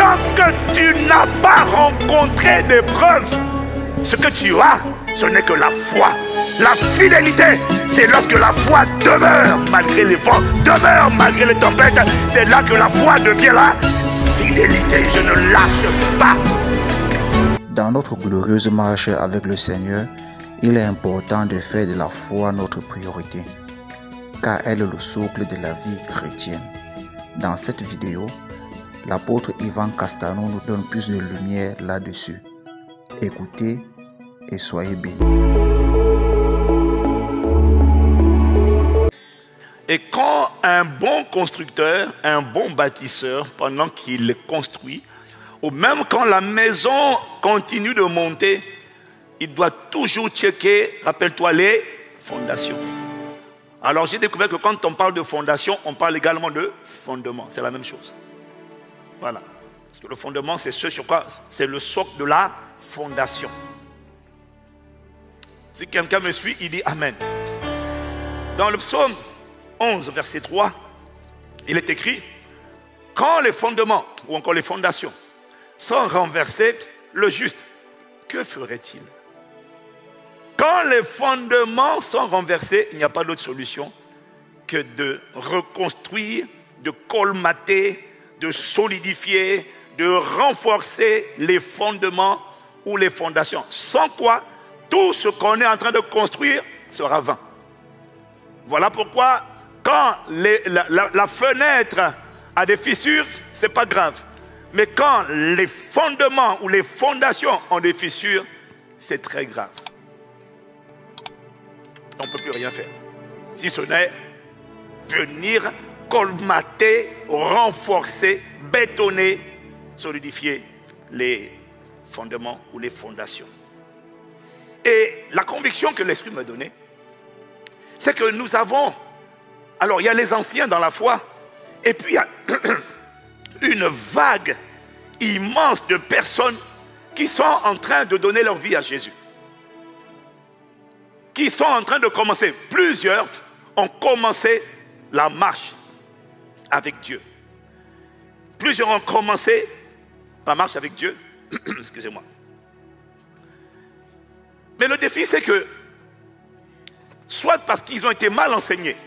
Tant que tu n'as pas rencontré d'épreuve, ce que tu as, ce n'est que la foi. La fidélité, c'est lorsque la foi demeure malgré les vents, demeure malgré les tempêtes. C'est là que la foi devient la fidélité. Je ne lâche pas. Dans notre glorieuse marche avec le Seigneur, il est important de faire de la foi notre priorité, car elle est le socle de la vie chrétienne. Dans cette vidéo, l'apôtre Ivan Castano nous donne plus de lumière là-dessus. Écoutez et soyez bénis. Et quand un bon constructeur, un bon bâtisseur, pendant qu'il construit, ou même quand la maison continue de monter, il doit toujours checker, rappelle-toi, les fondations. Alors j'ai découvert que quand on parle de fondation, on parle également de fondement. C'est la même chose. Voilà. Parce que le fondement, c'est ce sur quoi? C'est le socle de la fondation. Si quelqu'un me suit, il dit Amen. Dans le psaume 11, verset 3, il est écrit: quand les fondements, ou encore les fondations, sont renversés, le juste, que ferait-il? Quand les fondements sont renversés, il n'y a pas d'autre solution que de reconstruire, de colmater, de solidifier, de renforcer les fondements ou les fondations. Sans quoi, tout ce qu'on est en train de construire sera vain. Voilà pourquoi, quand la fenêtre a des fissures, ce n'est pas grave. Mais quand les fondements ou les fondations ont des fissures, c'est très grave. On ne peut plus rien faire. Si ce n'est venir colmater, renforcer, bétonner, solidifier les fondements ou les fondations. Et la conviction que l'Esprit m'a donnée, c'est que nous avons, alors il y a les anciens dans la foi, et puis il y a une vague immense de personnes qui sont en train de donner leur vie à Jésus. Qui sont en train de commencer. Plusieurs ont commencé la marche avec Dieu. Plusieurs ont commencé la marche avec Dieu. Excusez-moi. Mais le défi, c'est que, soit parce qu'ils ont été mal enseignés,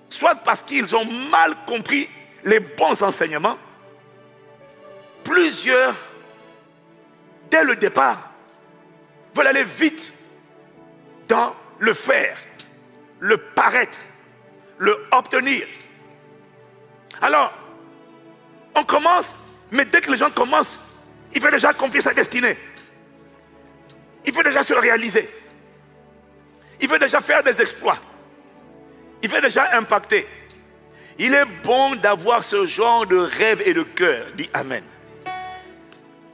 soit parce qu'ils ont mal compris les bons enseignements, plusieurs, dès le départ, veulent aller vite dans le faire, le paraître, le obtenir. Alors, on commence, mais dès que les gens commencent, il veut déjà accomplir sa destinée. Il veut déjà se réaliser. Il veut déjà faire des exploits. Il veut déjà impacter. Il est bon d'avoir ce genre de rêve et de cœur. Dis Amen.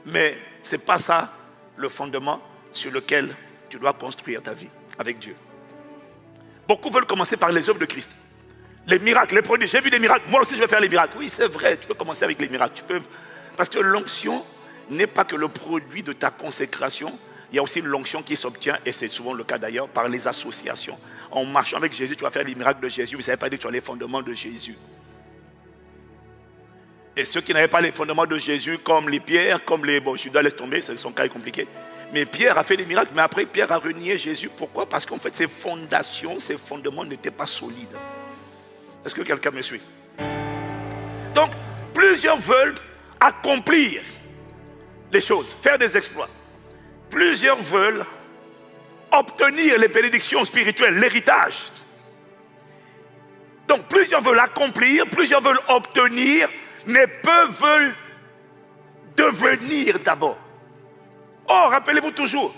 Mais ce n'est pas ça le fondement sur lequel tu dois construire ta vie avec Dieu. Beaucoup veulent commencer par les œuvres de Christ. Les miracles, les prodiges. J'ai vu des miracles. Moi aussi, je vais faire les miracles. Oui, c'est vrai. Tu peux commencer avec les miracles. Tu peux... Parce que l'onction n'est pas que le produit de ta consécration. Il y a aussi l'onction qui s'obtient, et c'est souvent le cas d'ailleurs, par les associations. En marchant avec Jésus, tu vas faire les miracles de Jésus, mais ça ne veut pas dire que tu as les fondements de Jésus. Et ceux qui n'avaient pas les fondements de Jésus, comme les pierres, comme les... Bon, je dois laisser tomber, son cas est compliqué. Mais Pierre a fait des miracles, mais après Pierre a renié Jésus. Pourquoi? Parce qu'en fait, ses fondations, ses fondements n'étaient pas solides. Est-ce que quelqu'un me suit? Donc, plusieurs veulent accomplir les choses, faire des exploits. Plusieurs veulent obtenir les bénédictions spirituelles, l'héritage. Donc plusieurs veulent accomplir, plusieurs veulent obtenir, mais peu veulent devenir d'abord. Or, rappelez-vous toujours,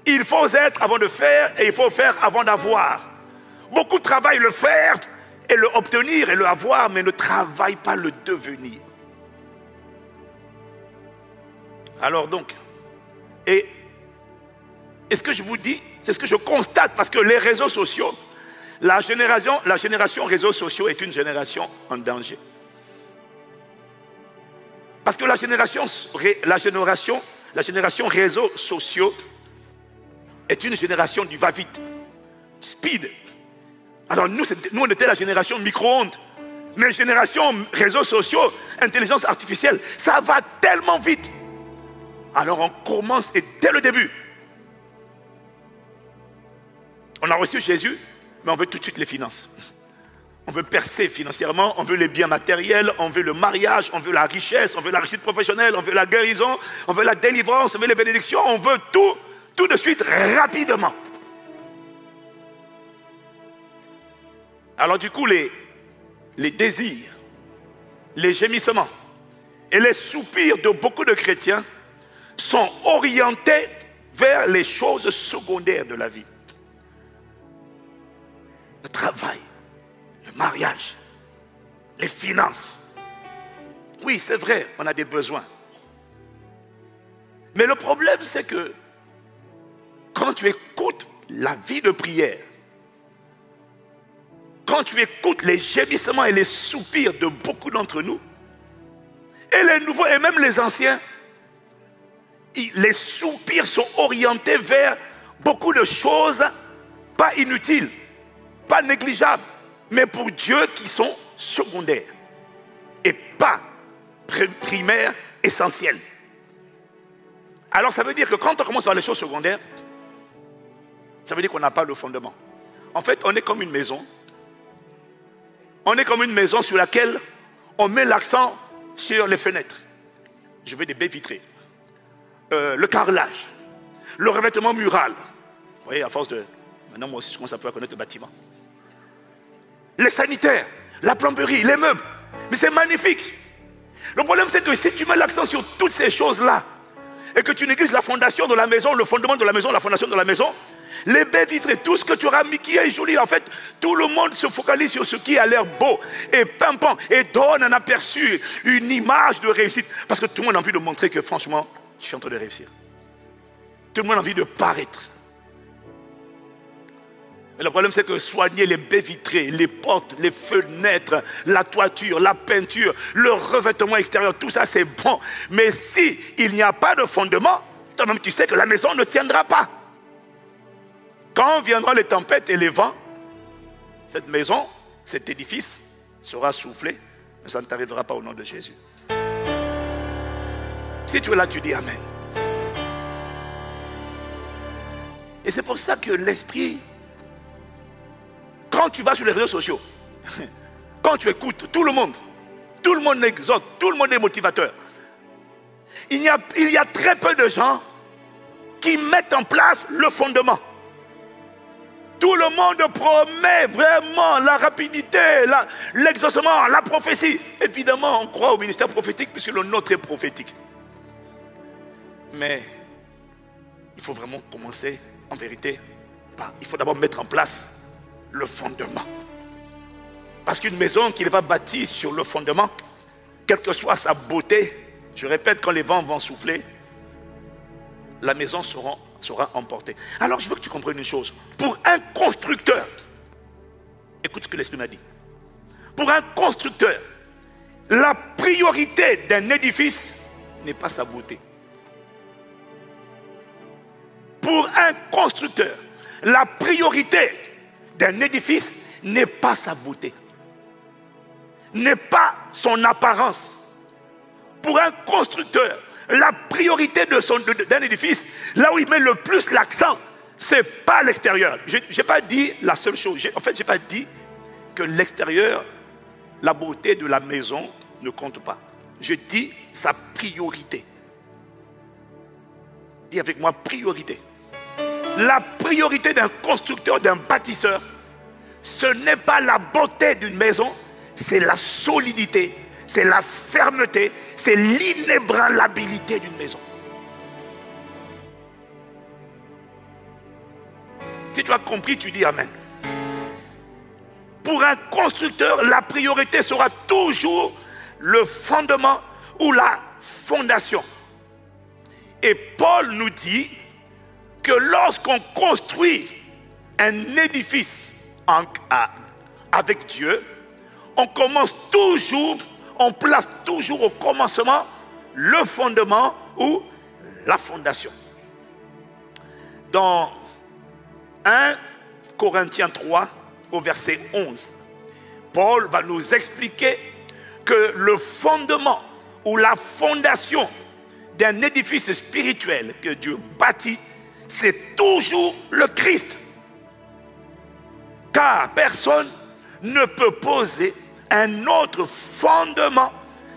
il faut être avant de faire et il faut faire avant d'avoir. Beaucoup travaillent le faire et le obtenir et le avoir, mais ne travaillent pas le devenir. Alors donc, et ce que je vous dis, c'est ce que je constate, parce que les réseaux sociaux, la génération réseaux sociaux est une génération en danger. Parce que la génération réseaux sociaux est une génération du va-vite, speed. Alors nous, on était la génération micro-ondes. mes générations, réseaux sociaux, intelligence artificielle, ça va tellement vite. Alors on commence et dès le début, on a reçu Jésus, mais on veut tout de suite les finances. On veut percer financièrement, on veut les biens matériels, on veut le mariage, on veut la richesse, on veut la réussite professionnelle, on veut la guérison, on veut la délivrance, on veut les bénédictions, on veut tout de suite, rapidement. Alors du coup, les désirs, les gémissements et les soupirs de beaucoup de chrétiens sont orientés vers les choses secondaires de la vie. Le travail, le mariage, les finances. Oui, c'est vrai, on a des besoins. Mais le problème, c'est que quand tu écoutes la vie de prière, quand tu écoutes les gémissements et les soupirs de beaucoup d'entre nous, et les nouveaux et même les anciens, les soupirs sont orientés vers beaucoup de choses pas inutiles, pas négligeables, mais pour Dieu qui sont secondaires et pas primaires, essentielles. Alors ça veut dire que quand on commence dans les choses secondaires, ça veut dire qu'on n'a pas le fondement. En fait, on est comme une maison. On est comme une maison sur laquelle on met l'accent sur les fenêtres. Je veux des baies vitrées. Le carrelage. Le revêtement mural. Vous voyez, à force de... Maintenant, moi aussi, je commence un peu à connaître le bâtiment. Les sanitaires, la plomberie, les meubles. Mais c'est magnifique. Le problème, c'est que si tu mets l'accent sur toutes ces choses-là et que tu négliges la fondation de la maison, le fondement de la maison, la fondation de la maison, les baies vitrées, tout ce que tu auras mis qui est joli, en fait, tout le monde se focalise sur ce qui a l'air beau et pimpant et donne un aperçu, une image de réussite. Parce que tout le monde a envie de montrer que franchement, je suis en train de réussir. Tout le monde a envie de paraître. Mais le problème, c'est que soigner les baies vitrées, les portes, les fenêtres, la toiture, la peinture, le revêtement extérieur, tout ça c'est bon. Mais si il n'y a pas de fondement, toi-même tu sais que la maison ne tiendra pas. Quand viendront les tempêtes et les vents, cette maison, cet édifice sera soufflé, mais ça ne t'arrivera pas au nom de Jésus. Si tu es là, tu dis Amen. Et c'est pour ça que l'esprit, quand tu vas sur les réseaux sociaux, quand tu écoutes tout le monde exhorte, tout le monde est motivateur. Il y a très peu de gens qui mettent en place le fondement. Tout le monde promet vraiment la rapidité, l'exaucement, la prophétie. Évidemment, on croit au ministère prophétique puisque le nôtre est prophétique. Mais il faut vraiment commencer, en vérité, il faut d'abord mettre en place le fondement. Parce qu'une maison qui n'est pas bâtie sur le fondement, quelle que soit sa beauté, je répète, quand les vents vont souffler, la maison sera emportée. Alors je veux que tu comprennes une chose. Pour un constructeur, écoute ce que l'Esprit m'a dit. Pour un constructeur, la priorité d'un édifice n'est pas sa beauté. Pour un constructeur, la priorité d'un édifice n'est pas sa beauté, n'est pas son apparence. Pour un constructeur, la priorité d'un édifice, là où il met le plus l'accent, ce n'est pas l'extérieur. Je n'ai pas dit la seule chose. En fait, je n'ai pas dit que l'extérieur, la beauté de la maison ne compte pas. Je dis sa priorité. Dis avec moi, priorité. La priorité d'un constructeur, d'un bâtisseur, ce n'est pas la beauté d'une maison, c'est la solidité, c'est la fermeté, c'est l'inébranlabilité d'une maison. Si tu as compris, tu dis Amen. Pour un constructeur, la priorité sera toujours le fondement ou la fondation. Et Paul nous dit que lorsqu'on construit un édifice avec Dieu, on commence toujours, on place toujours au commencement le fondement ou la fondation. Dans 1 Corinthiens 3, au verset 11, Paul va nous expliquer que le fondement ou la fondation d'un édifice spirituel que Dieu bâtit, c'est toujours le Christ. Car personne ne peut poser un autre fondement.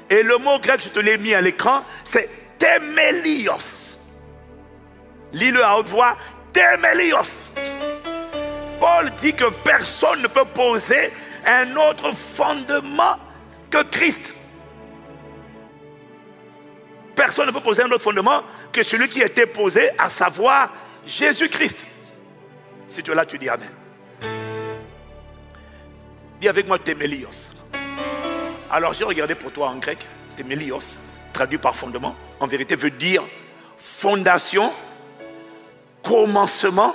Et le mot grec, je te l'ai mis à l'écran, c'est thémélios. Lis-le à haute voix, thémélios. Paul dit que personne ne peut poser un autre fondement que Christ. Personne ne peut poser un autre fondement que celui qui a été posé, à savoir Jésus-Christ. Si tu es là, tu dis Amen. Dis avec moi thémélios. Alors j'ai regardé pour toi en grec, thémélios, traduit par fondement, en vérité veut dire fondation, commencement,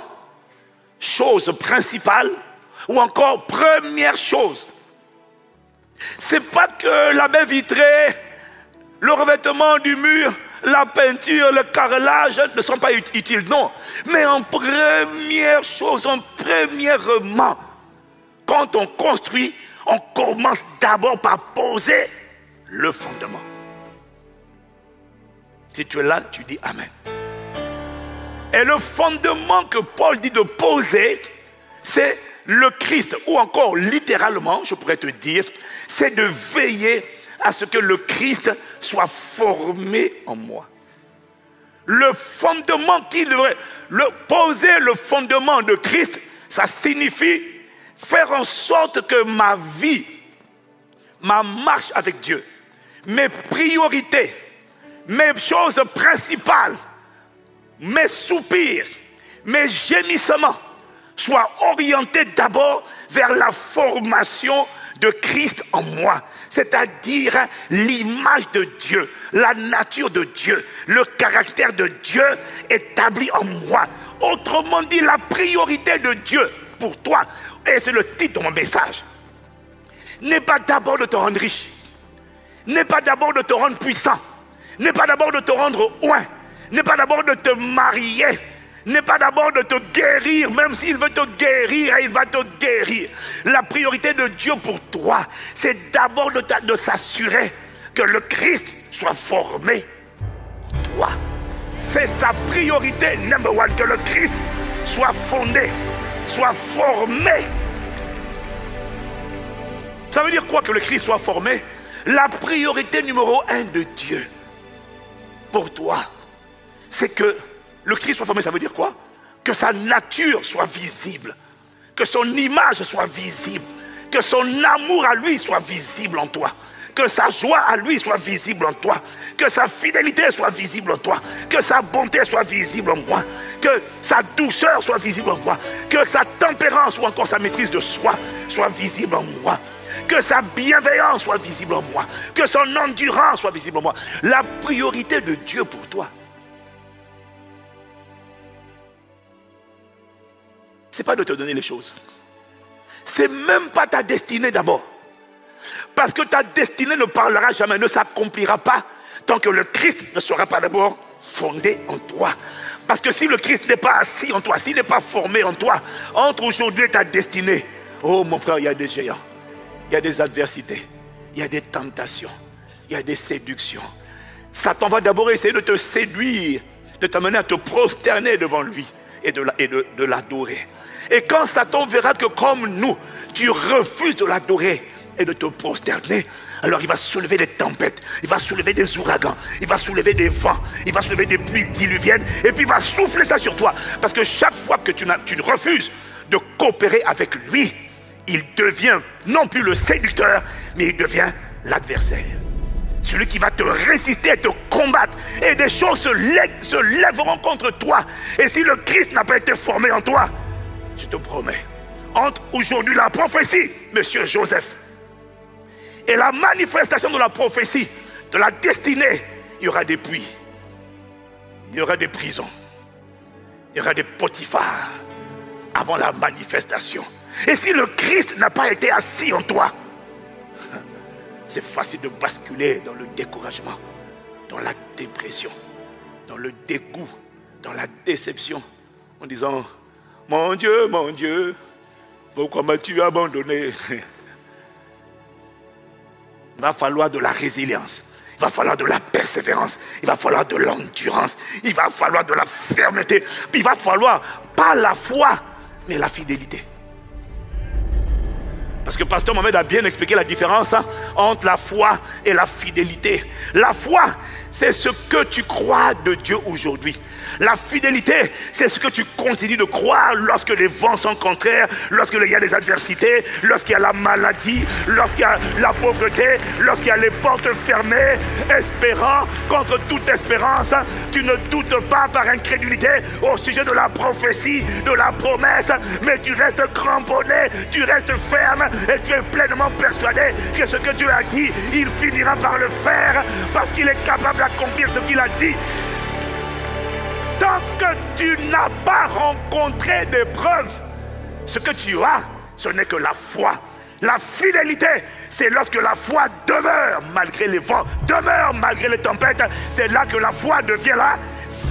chose principale ou encore première chose. C'est pas que la baie vitrée, le revêtement du mur, la peinture, le carrelage ne sont pas utiles, non. Mais en première chose, en premièrement, quand on construit, on commence d'abord par poser le fondement. Si tu es là, tu dis Amen. Et le fondement que Paul dit de poser, c'est le Christ, ou encore littéralement, je pourrais te dire, c'est de veiller à ce que le Christ soit formé en moi. Le fondement qui devrait poser le fondement de Christ, ça signifie faire en sorte que ma vie, ma marche avec Dieu, mes priorités, mes choses principales, mes soupirs, mes gémissements soient orientés d'abord vers la formation de Christ en moi. C'est-à-dire l'image de Dieu, la nature de Dieu, le caractère de Dieu établi en moi. Autrement dit, la priorité de Dieu pour toi, et c'est le titre de mon message, n'est pas d'abord de te rendre riche, n'est pas d'abord de te rendre puissant, n'est pas d'abord de te rendre oint, n'est pas d'abord de te marier, n'est pas d'abord de te guérir, même s'il veut te guérir, il va te guérir. La priorité de Dieu pour toi, c'est d'abord de s'assurer que le Christ soit formé en toi. C'est sa priorité number one, que le Christ soit fondé, soit formé. Ça veut dire quoi que le Christ soit formé? La priorité numéro 1 de Dieu pour toi, c'est que le Christ soit formé. Ça veut dire quoi? Que sa nature soit visible, que son image soit visible, que son amour à lui soit visible en toi, que sa joie à lui soit visible en toi, que sa fidélité soit visible en toi, que sa bonté soit visible en moi, que sa douceur soit visible en moi, que sa tempérance ou encore sa maîtrise de soi soit visible en moi, que sa bienveillance soit visible en moi, que son endurance soit visible en moi. La priorité de Dieu pour toi, c'est pas de te donner les choses. C'est même pas ta destinée d'abord. Parce que ta destinée ne parlera jamais, ne s'accomplira pas tant que le Christ ne sera pas d'abord fondé en toi. Parce que si le Christ n'est pas assis en toi, s'il n'est pas formé en toi, entre aujourd'hui et ta destinée, oh mon frère, il y a des géants, il y a des adversités, il y a des tentations, il y a des séductions. Satan va d'abord essayer de te séduire, de t'amener à te prosterner devant lui et de l'adorer. Et quand Satan verra que comme nous, tu refuses de l'adorer et de te prosterner, alors il va soulever des tempêtes, il va soulever des ouragans, il va soulever des vents, il va soulever des pluies diluviennes, et puis il va souffler ça sur toi. Parce que chaque fois que tu refuses de coopérer avec lui, il devient non plus le séducteur, mais il devient l'adversaire. Celui qui va te résister et te combattre. Et des choses se lèveront contre toi. Et si le Christ n'a pas été formé en toi, je te promets, entre aujourd'hui la prophétie, monsieur Joseph, et la manifestation de la prophétie, de la destinée, il y aura des puits, il y aura des prisons, il y aura des Potiphar avant la manifestation. Et si le Christ n'a pas été assis en toi, c'est facile de basculer dans le découragement, dans la dépression, dans le dégoût, dans la déception, en disant, mon Dieu, pourquoi m'as-tu abandonné? Il va falloir de la résilience. Il va falloir de la persévérance. Il va falloir de l'endurance. Il va falloir de la fermeté. Il va falloir, pas la foi, mais la fidélité. Parce que Pasteur Mohamed a bien expliqué la différence entre la foi et la fidélité. La foi, c'est ce que tu crois de Dieu aujourd'hui. La fidélité, c'est ce que tu continues de croire lorsque les vents sont contraires, lorsqu'il y a des adversités, lorsqu'il y a la maladie, lorsqu'il y a la pauvreté, lorsqu'il y a les portes fermées, espérant contre toute espérance. Tu ne doutes pas par incrédulité au sujet de la prophétie, de la promesse, mais tu restes cramponné, tu restes ferme et tu es pleinement persuadé que ce que Dieu a dit, il finira par le faire parce qu'il est capable d'accomplir ce qu'il a dit. Tant que tu n'as pas rencontré d'épreuves, ce que tu as, ce n'est que la foi. La fidélité, c'est lorsque la foi demeure malgré les vents, demeure malgré les tempêtes. C'est là que la foi devient la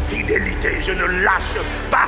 fidélité. Je ne lâche pas.